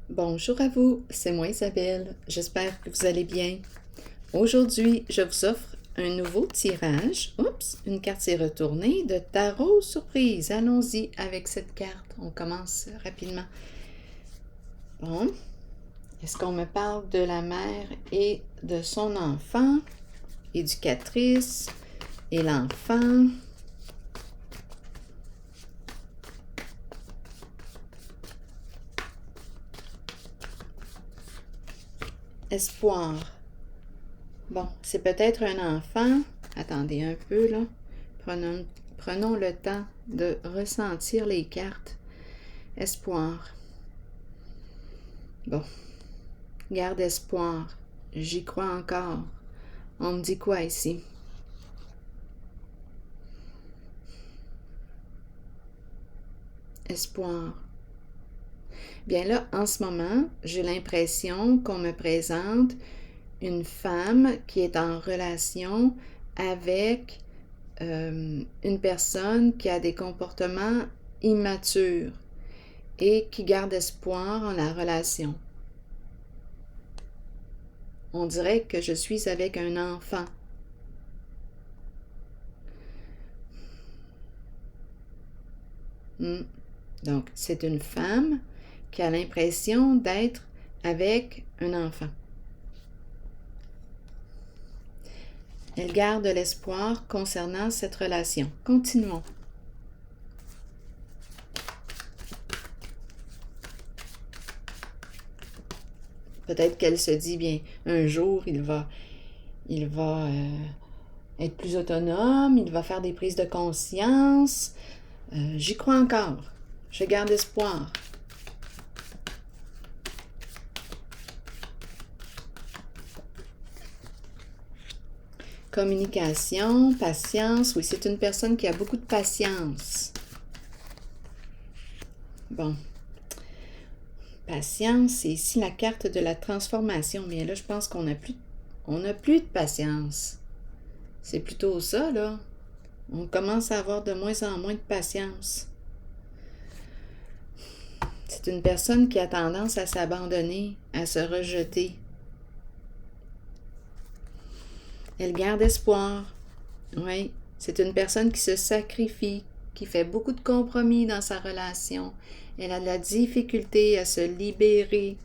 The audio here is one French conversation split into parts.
Bonjour à vous, c'est moi Isabelle, j'espère que vous allez bien. Aujourd'hui, je vous offre un nouveau tirage. Oups, une carte s'est retournée de tarot surprise. Allons-y avec cette carte, on commence rapidement. Bon, est-ce qu'on me parle de la mère et de son enfant, éducatrice et l'enfant? Espoir. Bon, c'est peut-être un enfant. Attendez un peu, là. Prenons le temps de ressentir les cartes. Espoir. Bon, garde espoir. J'y crois encore. On me dit quoi ici? Espoir. Bien là, en ce moment, j'ai l'impression qu'on me présente une femme qui est en relation avec une personne qui a des comportements immatures et qui garde espoir en la relation. On dirait que je suis avec un enfant. Donc, c'est une femme qui a l'impression d'être avec un enfant. Elle garde l'espoir concernant cette relation. Continuons. Peut-être qu'elle se dit, bien, un jour, il va être plus autonome, il va faire des prises de conscience. J'y crois encore. Je garde espoir. Communication, patience. Oui, c'est une personne qui a beaucoup de patience. Bon. Patience, c'est ici la carte de la transformation. Mais là, je pense qu'on n'a plus de patience. C'est plutôt ça, là. On commence à avoir de moins en moins de patience. C'est une personne qui a tendance à s'abandonner, à se rejeter. Elle garde espoir. Oui, c'est une personne qui se sacrifie, qui fait beaucoup de compromis dans sa relation. Elle a de la difficulté à se libérer,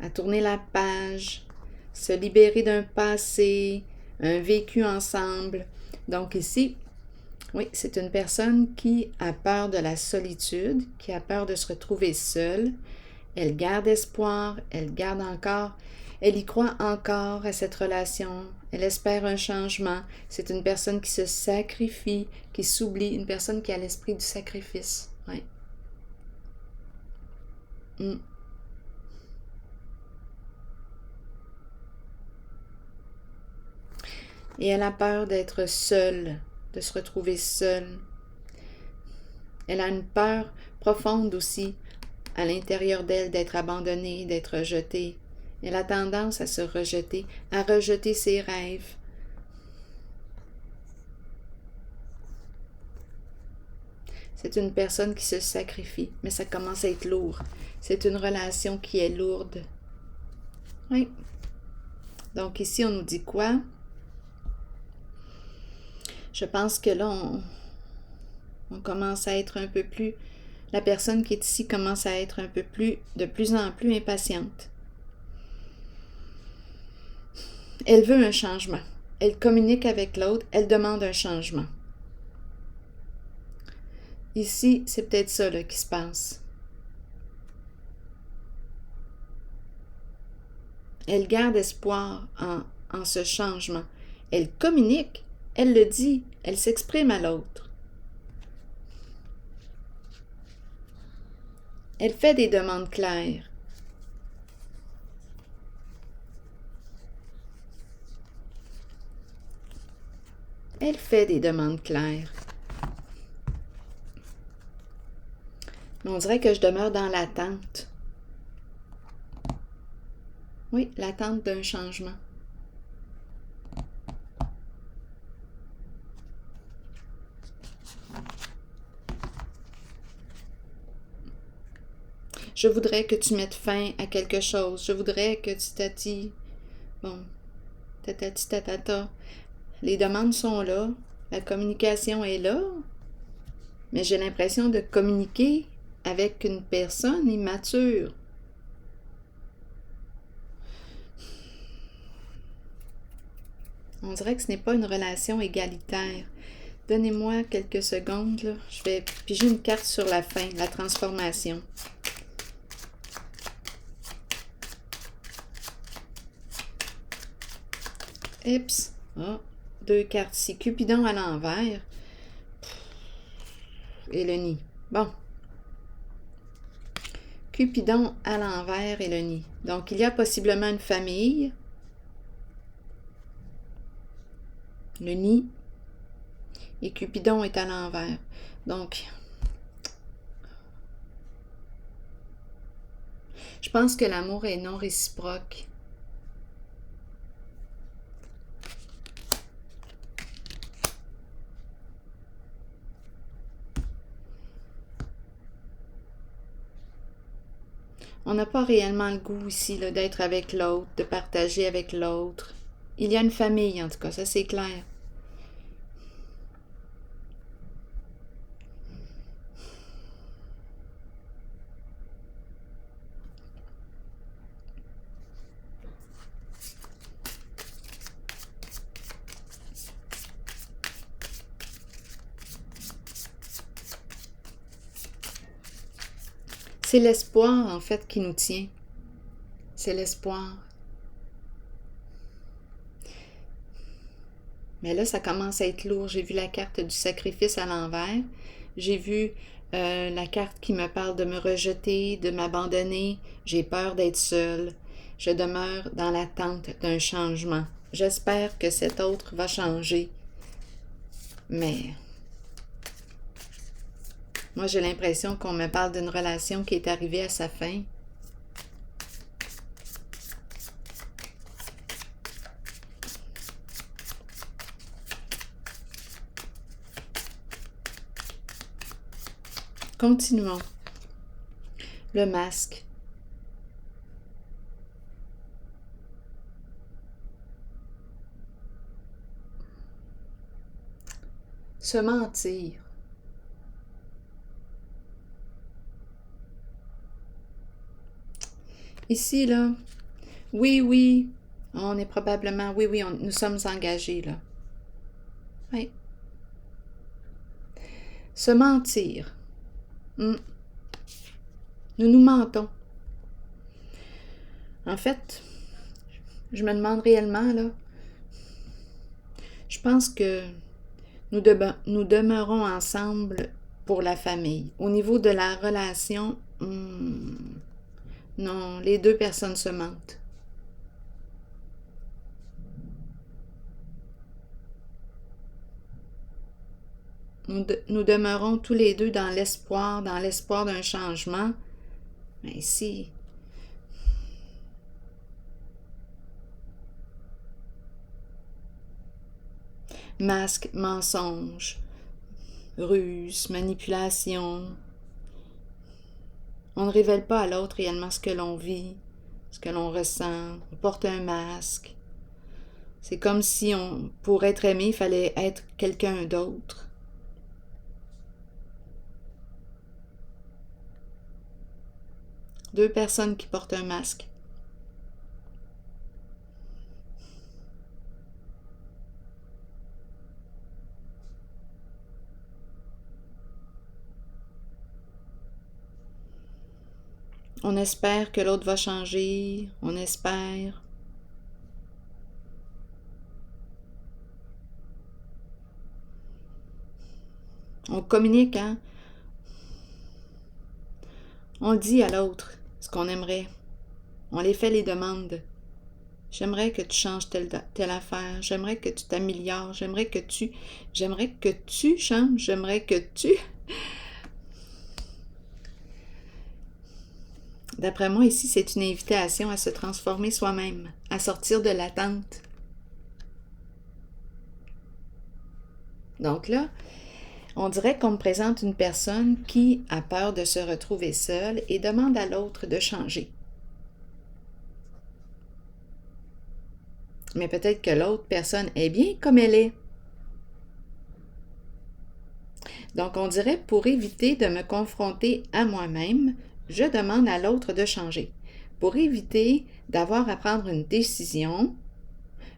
à tourner la page, se libérer d'un passé, un vécu ensemble. Donc ici, oui, c'est une personne qui a peur de la solitude, qui a peur de se retrouver seule. Elle garde espoir, elle garde encore, elle y croit encore à cette relation. Elle espère un changement. C'est une personne qui se sacrifie, qui s'oublie, une personne qui a l'esprit du sacrifice. Oui. Et elle a peur d'être seule, de se retrouver seule. Elle a une peur profonde aussi à l'intérieur d'elle d'être abandonnée, d'être rejetée. Elle a tendance à se rejeter, à rejeter ses rêves. C'est une personne qui se sacrifie, mais ça commence à être lourd. C'est une relation qui est lourde. Oui. Donc ici, on nous dit quoi? Je pense que là, on commence à être un peu plus... La personne qui est ici commence à être de plus en plus impatiente. Elle veut un changement. Elle communique avec l'autre, elle demande un changement. Ici, c'est peut-être ça là, qui se passe. Elle garde espoir en ce changement. Elle communique, elle le dit, elle s'exprime à l'autre. Elle fait des demandes claires. Elle fait des demandes claires. Mais on dirait que je demeure dans l'attente. Oui, l'attente d'un changement. Je voudrais que tu mettes fin à quelque chose. Je voudrais que titati. Bon, tatati tatata. Les demandes sont là. La communication est là. Mais j'ai l'impression de communiquer avec une personne immature. On dirait que ce n'est pas une relation égalitaire. Donnez-moi quelques secondes, là. Je vais piger une carte sur la fin, la transformation. Oups. Ah, 2 cartes ici. Cupidon à l'envers. Et le nid. Bon. Cupidon à l'envers et le nid. Donc, il y a possiblement une famille. Le nid. Et Cupidon est à l'envers. Donc, je pense que l'amour est non réciproque. On n'a pas réellement le goût ici d'être avec l'autre, de partager avec l'autre. Il y a une famille, en tout cas, ça c'est clair. C'est l'espoir, en fait, qui nous tient. C'est l'espoir. Mais là, ça commence à être lourd. J'ai vu la carte du sacrifice à l'envers. J'ai vu la carte qui me parle de me rejeter, de m'abandonner. J'ai peur d'être seule. Je demeure dans l'attente d'un changement. J'espère que cet autre va changer. Mais moi, j'ai l'impression qu'on me parle d'une relation qui est arrivée à sa fin. Continuons. Le masque. Se mentir. Ici, là, oui, on est probablement, oui, nous sommes engagés, là. Oui. Se mentir. Nous nous mentons. En fait, je me demande réellement, là, je pense que nous demeurons ensemble pour la famille. Au niveau de la relation, non, les deux personnes se mentent. Nous demeurons tous les deux dans l'espoir d'un changement. Mais ici, masque, mensonge, ruse, manipulation. On ne révèle pas à l'autre réellement ce que l'on vit, ce que l'on ressent. On porte un masque. C'est comme si pour être aimé, il fallait être quelqu'un d'autre. Deux personnes qui portent un masque. On espère que l'autre va changer, on espère. On communique, hein? On dit à l'autre ce qu'on aimerait. On les fait les demandes. J'aimerais que tu changes telle affaire. J'aimerais que tu t'améliores. J'aimerais que tu changes. J'aimerais que tu... D'après moi, ici, c'est une invitation à se transformer soi-même, à sortir de l'attente. Donc là, On dirait qu'on me présente une personne qui a peur de se retrouver seule et demande à l'autre de changer. Mais peut-être que l'autre personne est bien comme elle est. Donc, on dirait, pour éviter de me confronter à moi-même, je demande à l'autre de changer. Pour éviter d'avoir à prendre une décision,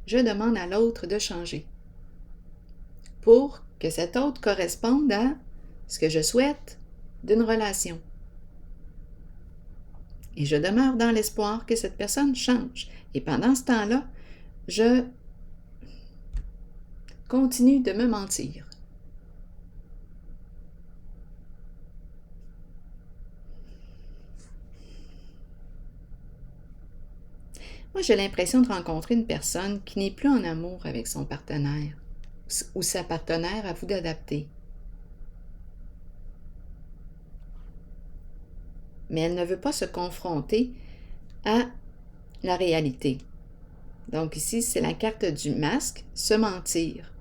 je demande à l'autre de changer. Pour que cet autre corresponde à ce que je souhaite d'une relation. Et je demeure dans l'espoir que cette personne change. Et pendant ce temps-là, je continue de me mentir. Moi, j'ai l'impression de rencontrer une personne qui n'est plus en amour avec son partenaire ou sa partenaire à vous d'adapter. Mais elle ne veut pas se confronter à la réalité. Donc ici, c'est la carte du masque, se mentir.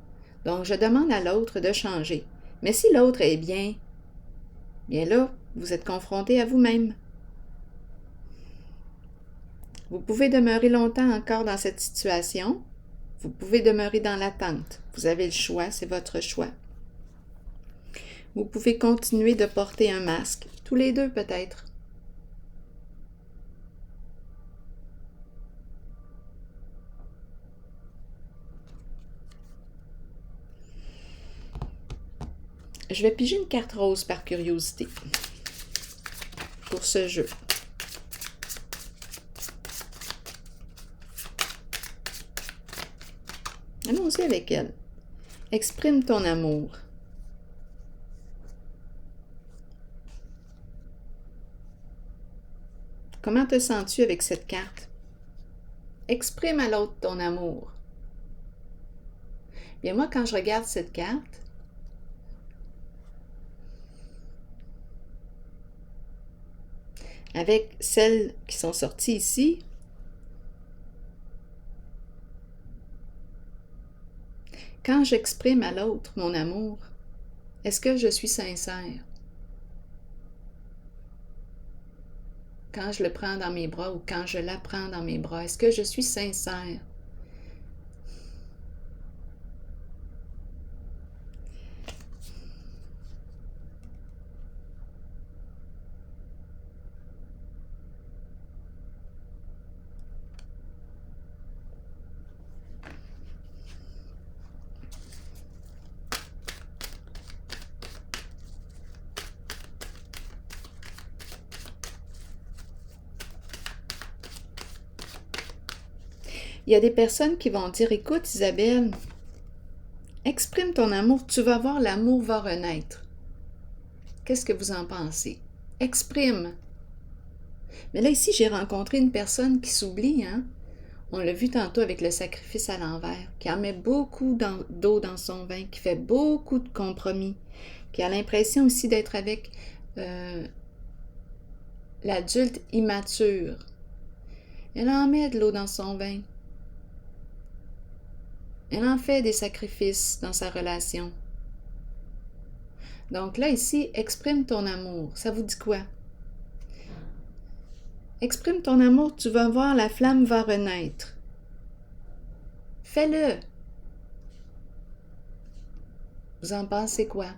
Donc, je demande à l'autre de changer. Mais si l'autre est bien là, vous êtes confronté à vous-même. Vous pouvez demeurer longtemps encore dans cette situation. Vous pouvez demeurer dans l'attente. Vous avez le choix, c'est votre choix. Vous pouvez continuer de porter un masque, tous les deux peut-être. Je vais piger une carte rose par curiosité pour ce jeu. Allons-y avec elle. Exprime ton amour. Comment te sens-tu avec cette carte? Exprime à l'autre ton amour. Bien, moi, quand je regarde cette carte, avec celles qui sont sorties ici, quand j'exprime à l'autre mon amour, est-ce que je suis sincère? Quand je le prends dans mes bras ou quand je la prends dans mes bras, est-ce que je suis sincère? Il y a des personnes qui vont dire, écoute Isabelle, exprime ton amour, tu vas voir, l'amour va renaître. Qu'est-ce que vous en pensez? Exprime. Mais là, ici, j'ai rencontré une personne qui s'oublie, hein? On l'a vu tantôt avec le sacrifice à l'envers, qui en met beaucoup d'eau dans son vin, qui fait beaucoup de compromis, qui a l'impression aussi d'être avec l'adulte immature. Elle en met de l'eau dans son vin. Elle en fait des sacrifices dans sa relation. Donc là, ici, exprime ton amour. Ça vous dit quoi? Exprime ton amour, tu vas voir, la flamme va renaître. Fais-le. Vous en pensez quoi?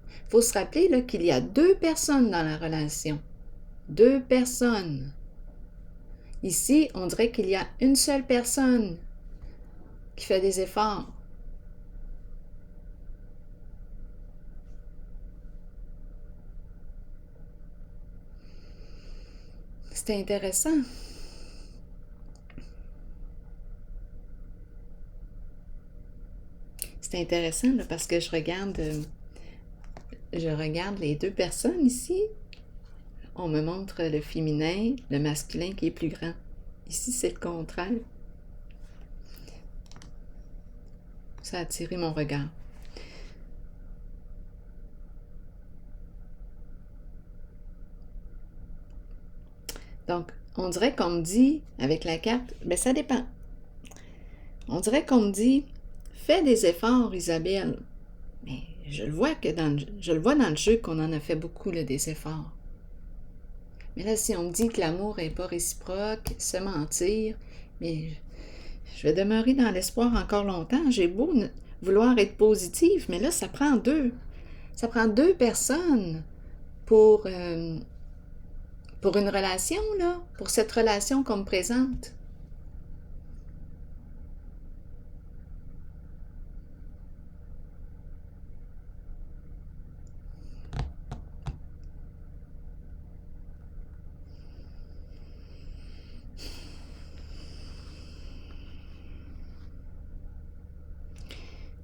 Il faut se rappeler là, qu'il y a 2 personnes dans la relation. 2 personnes. Ici, on dirait qu'il y a une seule personne qui fait des efforts. C'est intéressant. C'est intéressant là, parce que je regarde les 2 personnes ici. On me montre le féminin, le masculin qui est plus grand. Ici, c'est le contraire. Ça a attiré mon regard. Donc, on dirait qu'on me dit, avec la carte, ben ça dépend. On dirait qu'on me dit, Fais des efforts, Isabelle. Mais je le vois dans le jeu qu'on en a fait beaucoup, là, des efforts. Mais là, si on me dit que l'amour n'est pas réciproque, se mentir, mais je vais demeurer dans l'espoir encore longtemps. J'ai beau vouloir être positive, mais là, ça prend deux. Ça prend deux personnes pour une relation, là, pour cette relation qu'on me présente.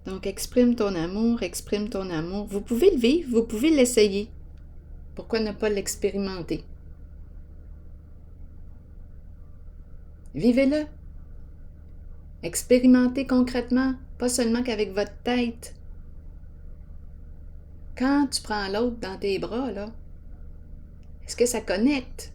Donc, exprime ton amour, exprime ton amour. Vous pouvez le vivre, vous pouvez l'essayer. Pourquoi ne pas l'expérimenter? Vivez-le. Expérimentez concrètement, pas seulement qu'avec votre tête. Quand tu prends l'autre dans tes bras, là, est-ce que ça connecte?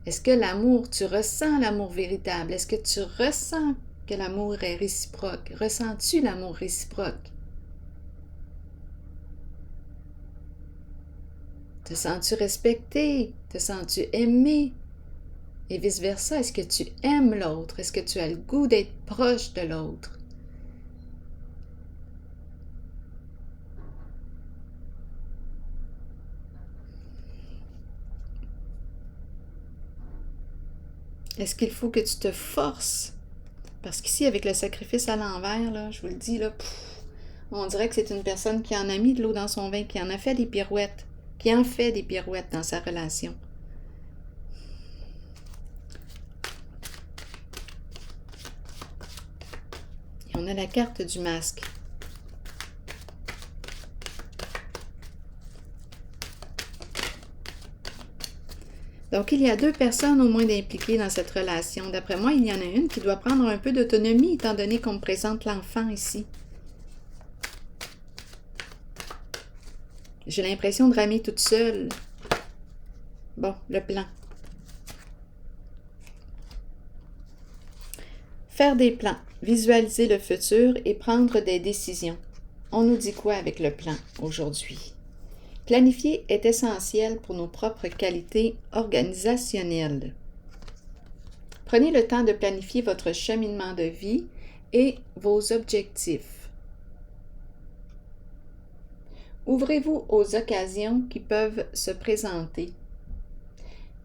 Est-ce que l'amour, tu ressens l'amour véritable? Est-ce que tu ressens que l'amour est réciproque? Ressens-tu l'amour réciproque? Te sens-tu respecté? Te sens-tu aimé? Et vice-versa, est-ce que tu aimes l'autre? Est-ce que tu as le goût d'être proche de l'autre? Est-ce qu'il faut que tu te forces? Parce qu'ici, avec le sacrifice à l'envers, là, je vous le dis, là, on dirait que c'est une personne qui en a mis de l'eau dans son vin, qui en a fait des pirouettes, qui en fait des pirouettes dans sa relation. Et on a la carte du masque. Donc, il y a deux personnes au moins impliquées dans cette relation. D'après moi, il y en a une qui doit prendre un peu d'autonomie, étant donné qu'on me présente l'enfant ici. J'ai l'impression de ramer toute seule. Bon, le plan. Faire des plans, visualiser le futur et prendre des décisions. On nous dit quoi avec le plan aujourd'hui? Planifier est essentiel pour nos propres qualités organisationnelles. Prenez le temps de planifier votre cheminement de vie et vos objectifs. Ouvrez-vous aux occasions qui peuvent se présenter.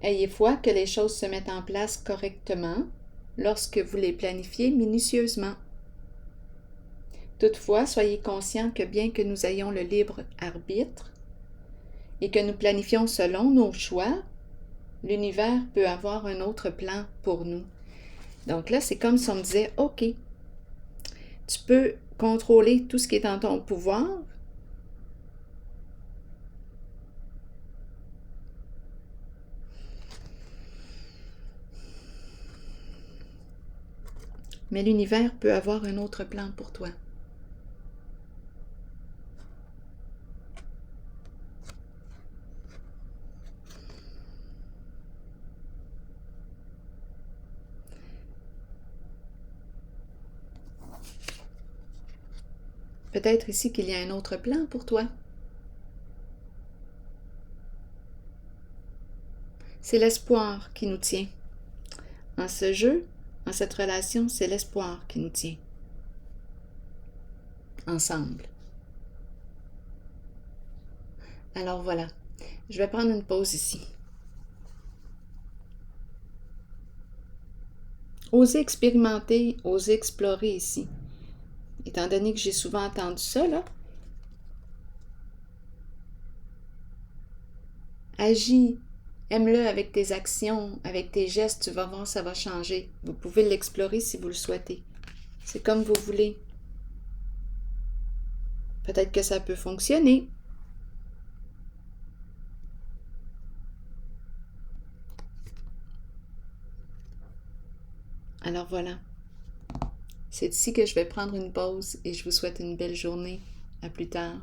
Ayez foi que les choses se mettent en place correctement lorsque vous les planifiez minutieusement. Toutefois, soyez conscients que bien que nous ayons le libre arbitre et que nous planifions selon nos choix, l'univers peut avoir un autre plan pour nous. Donc là, c'est comme si on me disait, OK, tu peux contrôler tout ce qui est en ton pouvoir, mais l'univers peut avoir un autre plan pour toi. Peut-être ici qu'il y a un autre plan pour toi. C'est l'espoir qui nous tient. En ce jeu, en cette relation, c'est l'espoir qui nous tient. Ensemble. Alors voilà, je vais prendre une pause ici. Osez expérimenter, osez explorer ici. Étant donné que j'ai souvent entendu ça, là, agis, aime-le avec tes actions, avec tes gestes, tu vas voir, ça va changer. Vous pouvez l'explorer si vous le souhaitez. C'est comme vous voulez. Peut-être que ça peut fonctionner. Alors voilà. C'est ici que je vais prendre une pause et je vous souhaite une belle journée. À plus tard.